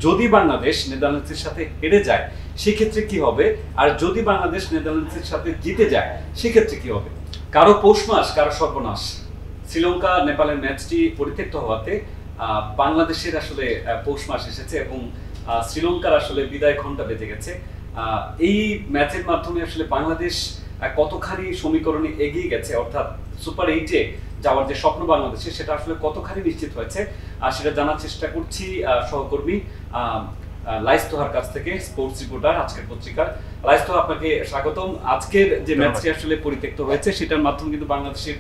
যদি বাংলাদেশ নেদারল্যান্ডসের সাথে হেরে যায় সেক্ষেত্রে কি হবে, আর যদি বাংলাদেশ নেদারল্যান্ডসের সাথে জিতে যায় সেক্ষেত্রে কি হবে। কারো পৌষ মাস কারো সর্বনাশ। শ্রীলঙ্কা নেপালের ম্যাচটি পরিত্যক্ত হওয়াতে বাংলাদেশের আসলে পৌষ মাস এসেছে এবং শ্রীলঙ্কার আসলে বিদায় ঘণ্টা বেজে গেছে। এই ম্যাচের মাধ্যমে আসলে বাংলাদেশ কতখানি সমীকরণে এগিয়ে গেছে, অর্থাৎ সুপার 8-এ যাওয়ার যে স্বপ্ন বাংলাদেশের সেটা আসলে কতখানি নিশ্চিত হয়েছে সেটা জানার চেষ্টা করছি সহকর্মী লাইস তোহার কাছ থেকে, স্পোর্টস রিপোর্টার আজকের পত্রিকার। লাইস তোহা, আপনাকে স্বাগতম। আজকের যে ম্যাচটি আসলে পরিত্যক্ত হয়েছে সেটার মাধ্যমে কিন্তু বাংলাদেশের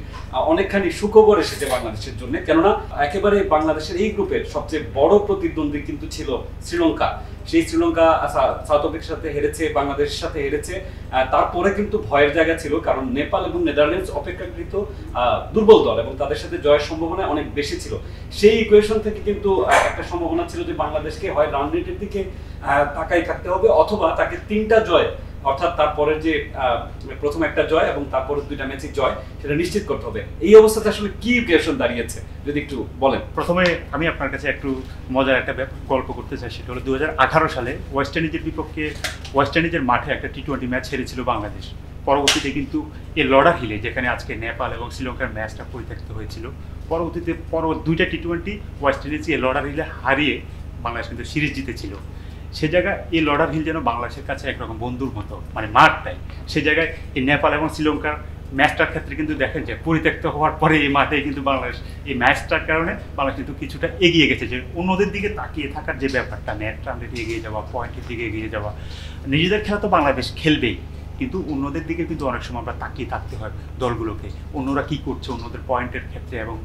অনেকখানি সুখবর এসেছে বাংলাদেশের জন্য, কেননা একেবারে বাংলাদেশের এই গ্রুপের সবচেয়ে বড় প্রতিদ্বন্দ্বী কিন্তু ছিল শ্রীলঙ্কা। সেই শ্রীলঙ্কা সাউথ আফ্রিকার সাথে হেরেছে, বাংলাদেশের সাথে হেরেছে। তারপরে কিন্তু ভয়ের জায়গা ছিল, কারণ নেপাল এবং নেদারল্যান্ডস অপেক্ষাকৃত দুর্বল দল এবং তাদের সাথে জয়ের সম্ভাবনা অনেক বেশি ছিল। সেই ইকুয়েশন থেকে কিন্তু একটা সম্ভাবনা ছিল যে বাংলাদেশকে হয় রান রেটের দিকে তাকাই থাকতে হবে অথবা তাকে 3টা জয়, অর্থাৎ তারপরের যে প্রথম একটা জয় এবং তারপরের 2টা ম্যাচে জয়, সেটা নিশ্চিত করতে হবে। এই অবস্থাতে আসলে কি ইকুয়েশন দাঁড়িয়েছে যদি একটু বলেন। প্রথমে আমি আপনার কাছে একটু মজার একটা গল্প করতে চাই। সেটা হলো 2018 সালে ওয়েস্ট ইন্ডিজের বিপক্ষে ওয়েস্ট ইন্ডিজের মাঠে একটা টি-20 ম্যাচ হেরেছিল বাংলাদেশ। পরবর্তীতে কিন্তু এই লড়া হিলে, যেখানে আজকে নেপাল এবং শ্রীলঙ্কার ম্যাচটা পরিত্যক্ত হয়েছিল, পরবর্তীতে 2টা টি-20 ওয়েস্ট ইন্ডিজ এই লড়া হিলে হারিয়ে বাংলাদেশ কিন্তু সিরিজ জিতেছিল। সে জায়গায় এই লর্ডার হিল যেন বাংলাদেশের কাছে একরকম বন্ধুর মতো, মানে মাঠটাই। সে জায়গায় এই নেপাল এবং শ্রীলঙ্কার ম্যাচটার ক্ষেত্রে কিন্তু দেখেন যে পরিত্যক্ত হওয়ার পরে এই মাঠে কিন্তু বাংলাদেশ এই ম্যাচটার কারণে বাংলাদেশ কিন্তু কিছুটা এগিয়ে গেছে, যে অন্যদের দিকে তাকিয়ে থাকার যে ব্যাপারটা, নেট রানের দিকে এগিয়ে যাওয়া, পয়েন্টের দিকে এগিয়ে যাওয়া। নিজেদের খেলা তো বাংলাদেশ খেলবেই, কিন্তু অন্যদের দিকে কিন্তু অনেক সময় আমরা তাকিয়ে থাকতে হয় দলগুলোকে, অন্যরা কি করছে, অন্যদের পয়েন্টের ক্ষেত্রে এবং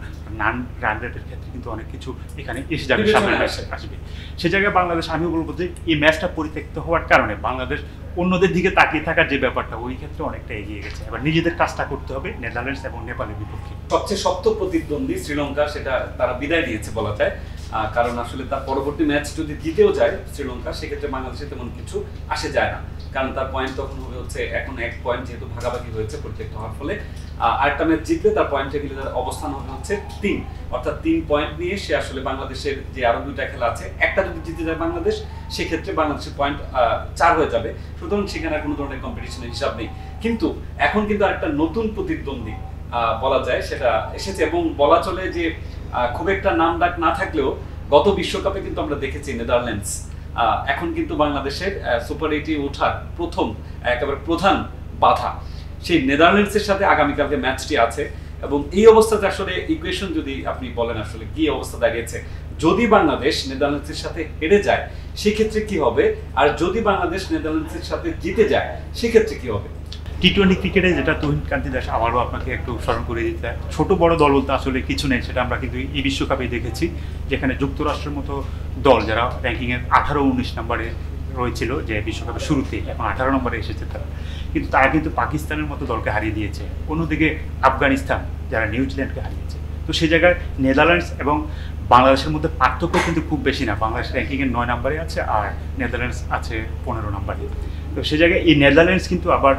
রান রেটের ক্ষেত্রে কিন্তু অনেক কিছু এখানে এসে যাবে, সামনে আসবে। সে জায়গায় বাংলাদেশ, আমি বলবো যে এই ম্যাচটা পরিত্যক্ত হওয়ার কারণে বাংলাদেশ অন্যদের দিকে তাকিয়ে থাকার যে ব্যাপারটা, ওই ক্ষেত্রে অনেকটা এগিয়ে গেছে। এবার নিজেদের কাজটা করতে হবে নেদারল্যান্ডস এবং নেপালের বিপক্ষে। সবচেয়ে শক্ত প্রতিদ্বন্দ্বী শ্রীলঙ্কা, সেটা তারা বিদায় নিয়েছে বলা যায়, কারণ আসলে তার পরবর্তী ম্যাচ যদি জিতেও যায় শ্রীলঙ্কা, সেক্ষেত্রে বাংলাদেশে তেমন কিছু আসে যায় না, কারণ তার পয়েন্ট তখন হবে হচ্ছে এখন 1 পয়েন্ট, যেহেতু ভাগাভাগি হয়েছে পরিত্যক্ত হওয়ার ফলে। আরেকটা ম্যাচ জিতলে তার পয়েন্ট টেবিলে তার অবস্থান হবে হচ্ছে 3, অর্থাৎ 3 পয়েন্ট নিয়ে সে আসলে বাংলাদেশের যে আরো 2টা খেলা আছে, একটা যদি জিতে যায় বাংলাদেশ, সেক্ষেত্রে বাংলাদেশের পয়েন্ট 4 হয়ে যাবে। সুতরাং সেখানে কোনো ধরনের কম্পিটিশনের হিসাব নেই। কিন্তু এখন কিন্তু আরেকটা নতুন প্রতিদ্বন্দ্বী বলা যায় সেটা এসেছে, এবং বলা চলে যে খুব একটা নাম ডাক না থাকলেও গত বিশ্বকাপে কিন্তু আমরা দেখেছি নেদারল্যান্ডস এখন কিন্তু বাংলাদেশের সুপার 8-এ ওঠার প্রথম একেবারে প্রধান বাধা। সেই নেদারল্যান্ডসের সাথে আগামীকালকে ম্যাচটি আছে, এবং এই অবস্থাতে আসলে ইকুয়েশন যদি আপনি বলেন আসলে কি অবস্থা দাঁড়িয়েছে, যদি বাংলাদেশ নেদারল্যান্ডসের সাথে হেরে যায় সেক্ষেত্রে কি হবে, আর যদি বাংলাদেশ নেদারল্যান্ডসের সাথে জিতে যায় সেক্ষেত্রে কি হবে। টি-20 ক্রিকেটে যেটা তুহিন কান্তি দাস আবারও আপনাকে একটু স্মরণ করে দিতে হয়, ছোট বড় দল বলতে আসলে কিছু নেই। সেটা আমরা কিন্তু এই বিশ্বকাপে দেখেছি, যেখানে যুক্তরাষ্ট্রের মতো দল, যারা র্যাঙ্কিংয়ের 18-19 নম্বরে রয়েছিল যে বিশ্বকাপের শুরুতে, এখন 18 নম্বরে এসেছে তারা, কিন্তু তারা কিন্তু পাকিস্তানের মতো দলকে হারিয়ে দিয়েছে। অন্যদিকে আফগানিস্তান, যারা নিউজিল্যান্ডকে হারিয়েছে। তো সেই জায়গায় নেদারল্যান্ডস এবং বাংলাদেশের মধ্যে পার্থক্য কিন্তু খুব বেশি না। বাংলাদেশ র্যাঙ্কিংয়ের 9 নম্বরে আছে আর নেদারল্যান্ডস আছে 15 নম্বরে। তো সেই জায়গায় এই নেদারল্যান্ডস কিন্তু আবার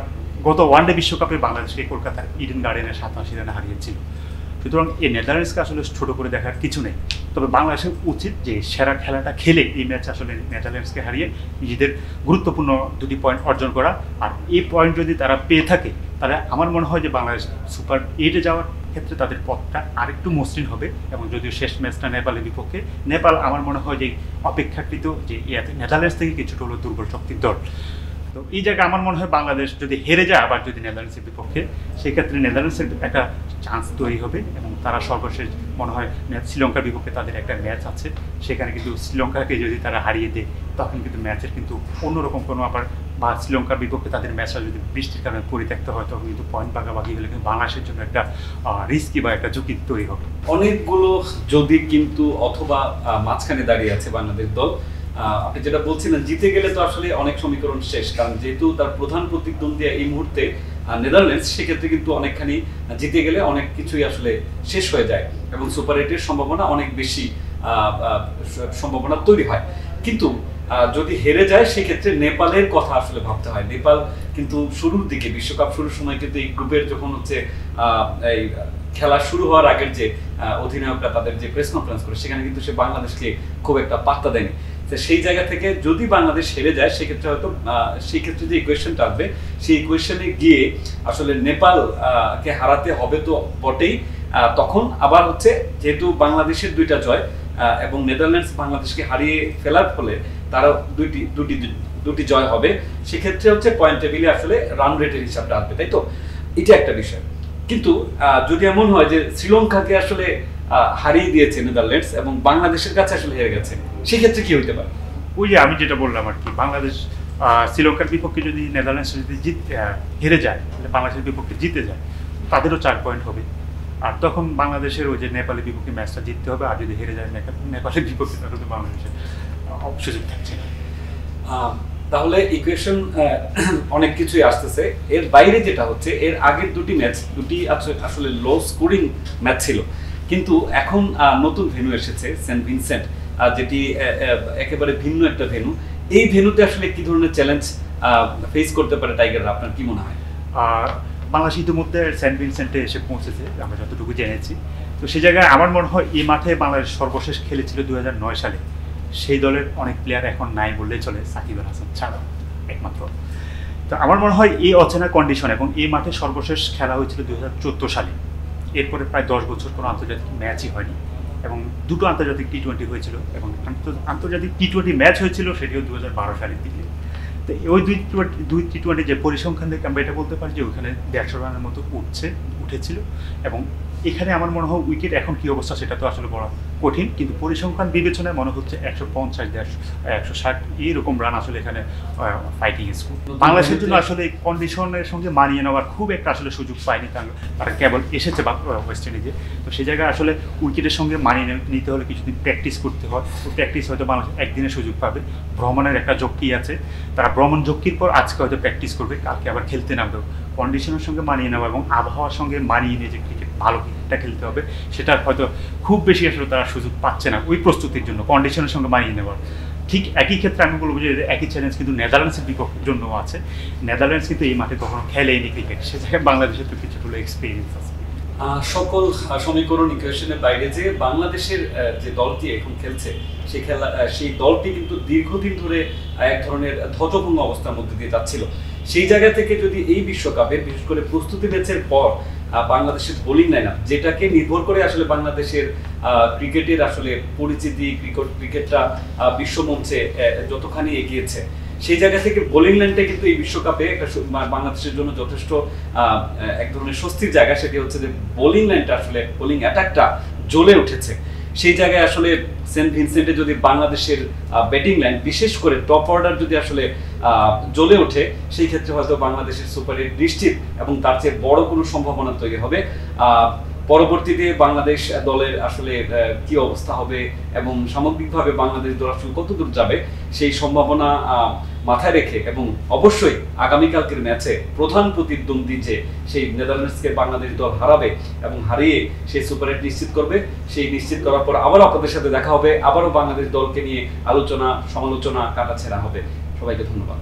গত ওয়ানডে বিশ্বকাপে বাংলাদেশকে কলকাতার ইডেন গার্ডেনের 87 রানে হারিয়েছিল। সুতরাং এই নেদারল্যান্ডসকে আসলে ছোট করে দেখার কিছু নেই। তবে বাংলাদেশের উচিত যে সেরা খেলাটা খেলে এই ম্যাচ আসলে নেদারল্যান্ডসকে হারিয়ে নিজেদের গুরুত্বপূর্ণ 2টি পয়েন্ট অর্জন করা। আর এই পয়েন্ট যদি তারা পেয়ে থাকে, তাহলে আমার মনে হয় যে বাংলাদেশ সুপার 8-এ যাওয়ার ক্ষেত্রে তাদের পথটা আরেকটু মসৃণ হবে। এবং যদিও শেষ ম্যাচটা নেপালের বিপক্ষে, নেপাল আমার মনে হয় যে অপেক্ষাকৃত যে নেদারল্যান্ডস থেকে কিছুটা হলো দুর্বল শক্তির দল। তো এই জায়গায় আমার মনে হয় বাংলাদেশ যদি হেরে যায় আবার যদি নেদারল্যান্ডসের বিপক্ষে, সেক্ষেত্রে নেদারল্যান্ডসের একটা চান্স তৈরি হবে। এবং তারা সর্বশেষ মনে হয় শ্রীলঙ্কার বিপক্ষে তাদের একটা ম্যাচ আছে, সেখানে কিন্তু শ্রীলঙ্কাকে যদি তারা হারিয়ে দেয়, তখন কিন্তু ম্যাচের কিন্তু অন্যরকম কোনো আবার, বা শ্রীলঙ্কার বিপক্ষে তাদের ম্যাচটা যদি বৃষ্টির কারণে পরিত্যক্ত হয়, তখন কিন্তু পয়েন্ট ভাগাভাগি হলে কিন্তু বাংলাদেশের জন্য একটা রিস্কি বা একটা ঝুঁকি তৈরি হবে। অনেকগুলো যদি কিন্তু অথবা মাঝখানে দাঁড়িয়ে আছে বাংলাদেশ দল। আপনি যেটা বলছিলেন, জিতে গেলে তো আসলে অনেক সমীকরণ শেষ, কারণ যেহেতু তার প্রধান প্রতিদ্বন্দ্বী এই মুহূর্তে নেদারল্যান্ডস, সেক্ষেত্রে কিন্তু অনেকখানি জিতে গেলে অনেক কিছুই আসলে শেষ হয়ে যায় এবং সুপার 8-এর সম্ভাবনা অনেক বেশি সম্ভাবনা তৈরি হয়। কিন্তু যদি হেরে যায় সেক্ষেত্রে নেপালের কথা আসলে ভাবতে হয়। নেপাল কিন্তু শুরুর দিকে, বিশ্বকাপ শুরুর সময় কিন্তু এই গ্রুপের যখন হচ্ছে এই খেলা শুরু হওয়ার আগের যে অধিনায়করা তাদের যে প্রেস কনফারেন্স করে, সেখানে কিন্তু সে বাংলাদেশকে খুব একটা পাত্তা দেয়নি। তো সেই জায়গা থেকে যদি বাংলাদেশ হেরে যায় সেক্ষেত্রে হয়তো সেই ক্ষেত্রে যে ইকুয়েশনটা আসবে সেই ইকুয়েশনে গিয়ে আসলে নেপাল কে হারাতে হবে তো বটেই। তখন আবার হচ্ছে যেহেতু বাংলাদেশের 2টা জয় এবং নেদারল্যান্ডস বাংলাদেশকে হারিয়ে ফেলার ফলে তারা দুটি জয় হবে, সেক্ষেত্রে হচ্ছে পয়েন্ট টেবিলে আসলে রান রেটের হিসাবটা আসবে, তাই তো? এটা একটা বিষয়। কিন্তু যদি এমন হয় যে শ্রীলঙ্কাকে আসলে হারিয়ে দিয়েছে নেদারল্যান্ডস এবং বাংলাদেশের কাছে আসলে হেরে গেছে, সেক্ষেত্রে কি হতে পারে? ওই যে আমি যেটা বললাম আর কি, বাংলাদেশ শ্রীলঙ্কার বিপক্ষে যদি নেদারল্যান্ডস যদি হেরে যায়, তাহলে বাংলাদেশের বিপক্ষে জিতে যায়, তাদেরও 4 পয়েন্ট হবে। আর তখন বাংলাদেশের ওই যে নেপালের বিপক্ষে ম্যাচটা জিততে হবে, আর যদি হেরে যায় নেপালের বিপক্ষে, তাহলে তো বাংলাদেশের সুযোগ থাকছে না। তাহলে ইকুয়েশন অনেক কিছুই আসতেছে। এর বাইরে যেটা হচ্ছে, এর আগের দুটি ম্যাচ আসলে লো স্কোরিং ম্যাচ ছিল, কিন্তু এখন নতুন ভেন্যু এসেছে সেন্ট ভিনসেন্ট, যেটি একেবারে ভিন্ন একটা ভেন্যু। এই ভেন্যুতে আসলে কি ধরনের চ্যালেঞ্জ ফেস করতে পারে টাইগাররা, আপনার কি মনে হয়? বাংলাদেশ ইতিমধ্যে সেন্ট ভিনসেন্টে এসে পৌঁছেছে, আমরা যতটুকু জেনেছি। তো সেই জায়গায় আমার মনে হয় এই মাঠে বাংলাদেশ সর্বশেষ খেলেছিল 2009 সালে। সেই দলের অনেক প্লেয়ার এখন নাই বললেই চলে, সাকিব আল হাসান ছাড়া একমাত্র। তো আমার মনে হয় এই অচেনা কন্ডিশন, এবং এই মাঠে সর্বশেষ খেলা হয়েছিল 2014 সালে। এরপরে প্রায় 10 বছর কোনো আন্তর্জাতিক ম্যাচই হয়নি, এবং 2টো আন্তর্জাতিক টি-20 হয়েছিল, এবং আন্তর্জাতিক টি-20 ম্যাচ হয়েছিল সেটিও 2012 সালের দিকে। তো ওই দুই টি-20 যে পরিসংখ্যান থেকে আমরা এটা বলতে পারি যে ওইখানে 150 রানের মতো উঠেছিল। এবং এখানে আমার মনে হয় উইকেট এখন কি অবস্থা সেটা তো আসলে বলা কঠিন, কিন্তু পরিসংখ্যান বিবেচনায় মনে হচ্ছে 150, 160 এইরকম রান আসলে এখানে ফাইটিং স্কোর। বাংলাদেশের জন্য আসলে কন্ডিশনের সঙ্গে মানিয়ে নেওয়ার খুব একটা আসলে সুযোগ পায়নি, তারা কেবল এসেছে ওয়েস্ট ইন্ডিজে। তো সেই জায়গায় আসলে উইকেটের সঙ্গে মানিয়ে নিতে হলে কিছুদিন প্র্যাকটিস করতে হয়। তো প্র্যাকটিস হয়তো বাংলাদেশ একদিনের সুযোগ পাবে। ভ্রমণের একটা ঝক্কি আছে, তারা ভ্রমণ ঝক্কির পর আজকে হয়তো প্র্যাকটিস করবে, কালকে আবার খেলতে নামবে। কন্ডিশনের সঙ্গে মানিয়ে নেওয়া এবং আবহাওয়ার সঙ্গে মানিয়ে নিয়ে যে ক্রিকেট ভালো ক্রিকেটটা খেলতে হবে, সেটার হয়তো খুব বেশি আসলে তারা সুযোগ পাচ্ছে না ওই প্রস্তুতির জন্য, কন্ডিশনের সঙ্গে মানিয়ে নেওয়ার। ঠিক একই ক্ষেত্রে আমি বলবো যে একই চ্যালেঞ্জ কিন্তু নেদারল্যান্ডসের বিপক্ষের জন্য আছে। নেদারল্যান্ডস কিন্তু এই মাঠে কখনো খেলেনি ক্রিকেট, সে জায়গায় বাংলাদেশের তো কিছু হলো এক্সপিরিয়েন্স আছে। সকল সমীকরণ ইকুয়েশনের বাইরে যে বাংলাদেশের যে দলটি এখন খেলছে সেই দলটি কিন্তু দীর্ঘদিন ধরে এক ধরনের ধ্বজভঙ্গ অবস্থার মধ্যে দিয়ে যাচ্ছিল। সেই জায়গা থেকে যদি এই বিশ্বকাপে বিশেষ করে প্রস্তুতি ম্যাচের পর বাংলাদেশের বোলিং লাইনআপ, যেটাকে নির্ভর করে আসলে বাংলাদেশের ক্রিকেটের আসলে পরিচিতি, ক্রিকেটটা বিশ্বমঞ্চে যতখানি এগিয়েছে, সেই জায়গা থেকে বোলিং লাইনটা কিন্তু এই বিশ্বকাপে একটা বাংলাদেশের জন্য যথেষ্ট এক ধরনের স্বস্তির জায়গা। সেটি হচ্ছে যে বোলিং লাইনটা আসলে বোলিং অ্যাটাকটা জ্বলে উঠেছে। সেই জায়গায় আসলে সেন্ট ভিনসেন্টে যদি বাংলাদেশের ব্যাটিং লাইন, বিশেষ করে টপ অর্ডার যদি আসলে জ্বলে ওঠে, সেই ক্ষেত্রে হয়তো বাংলাদেশের সুপার হিট নিশ্চিত, এবং তার চেয়ে বড় কোনো সম্ভাবনা তৈরি হবে। পরবর্তীতে বাংলাদেশ দলের আসলে কি অবস্থা হবে এবং সামগ্রিকভাবে বাংলাদেশ দল আসলে কতদূর যাবে, সেই সম্ভাবনা মাথায় রেখে, এবং অবশ্যই আগামীকালকের ম্যাচে প্রধান প্রতিদ্বন্দ্বী যে সেই নেদারল্যান্ডসকে বাংলাদেশ দল হারাবে এবং হারিয়ে সেই সুপার হিট নিশ্চিত করবে, সেই নিশ্চিত করার পর আবারও আপনাদের সাথে দেখা হবে, আবারও বাংলাদেশ দলকে নিয়ে আলোচনা সমালোচনা কাটাছেঁড়া হবে। সবাইকে ধন্যবাদ।